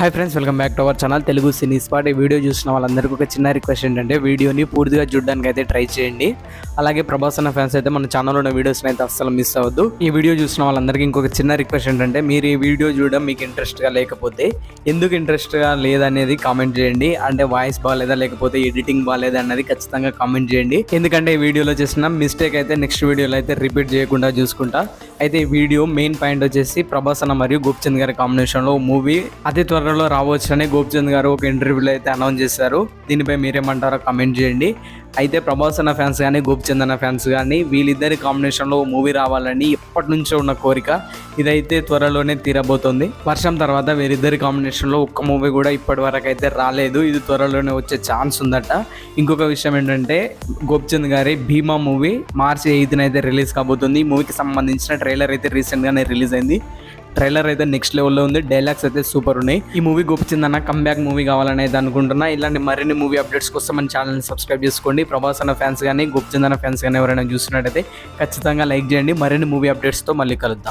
Hi friends, welcome back to our channel Telugu cine spot. ఈ video చూసిన వాళ్ళందరికీ ఒక చిన్న రిక్వెస్ట్ ఏంటంటే వీడియోని పూర్తిగా చూడడానికి అయితే ట్రై చేయండి. అలాగే ప్రభాస్ అన్న ఫ్యాన్స్ అయితే మన ఛానల్లో ఉన్న వీడియోస్ని అయితే అస్సలు మిస్ అవ్వద్దు. ఈ వీడియో చూసిన వాళ్ళందరికీ ఇంకొక చిన్న రిక్వెస్ట్ ఏంటంటే మీరు ఈ వీడియో చూడడం మీకు ఇంట్రెస్ట్గా లేకపోతే ఎందుకు ఇంట్రెస్ట్గా లేదనేది కామెంట్ చేయండి. అంటే వాయిస్ బాగాలేదా లేకపోతే ఎడిటింగ్ బాగాలేదా అన్నది ఖచ్చితంగా కామెంట్ చేయండి. ఎందుకంటే ఈ వీడియోలో చేసిన మిస్టేక్ అయితే నెక్స్ట్ వీడియోలో అయితే రిపీట్ చేయకుండా చూసుకుంటా. అయితే ఈ వీడియో మెయిన్ పాయింట్ వచ్చేసి ప్రభాస్ అన్న మరియు గోపిచంద్ గారి కాంబినేషన్లో మూవీ అతి త్వరలో రావచ్చని గోపిచంద్ గారు ఒక ఇంటర్వ్యూలో అయితే అనౌన్స్ చేశారు. దీనిపై మీరేమంటారో కామెంట్ చేయండి. అయితే ప్రభాస్ అన్న ఫ్యాన్స్ కానీ గోపిచంద్ అన్న ఫ్యాన్స్ కానీ వీళ్ళిద్దరి కాంబినేషన్లో మూవీ రావాలని ఎప్పటి నుంచో ఉన్న కోరిక ఇదైతే త్వరలోనే తీరబోతోంది. వర్షం తర్వాత వీరిద్దరి కాంబినేషన్లో ఒక్క మూవీ కూడా ఇప్పటి వరకు అయితే రాలేదు. ఇది త్వరలోనే వచ్చే ఛాన్స్ ఉందట. ఇంకొక విషయం ఏంటంటే గోపిచంద్ గారి భీమా మూవీ మార్చి 8న అయితే రిలీజ్ కాబోతుంది. ఈ మూవీకి సంబంధించిన ట్రైలర్ అయితే రీసెంట్గానే రిలీజ్ అయింది. ట్రైలర్ అయితే నెక్స్ట్ లెవెల్లో ఉంది. డైలాగ్స్ అయితే సూపర్ ఉన్నాయి. ఈ మూవీ గోపిచంద్ అన్న కంబ్యాక్ మూవీ కావాలని అయితే అనుకుంటున్నా. ఇలాంటి మరిన్ని మూవీ అప్డేట్స్ కోసం మన ఛానల్ని సబ్స్క్రైబ్ చేసుకోండి. ప్రభాస్ అన్న ఫ్యాన్స్ కానీ గోపిచంద్ అన్న ఫ్యాన్స్ కానీ ఎవరైనా చూసినట్టయితే ఖచ్చితంగా లైక్ చేయండి. మరిన్ని మూవీ అప్డేట్స్తో మళ్ళీ కలుద్దాం.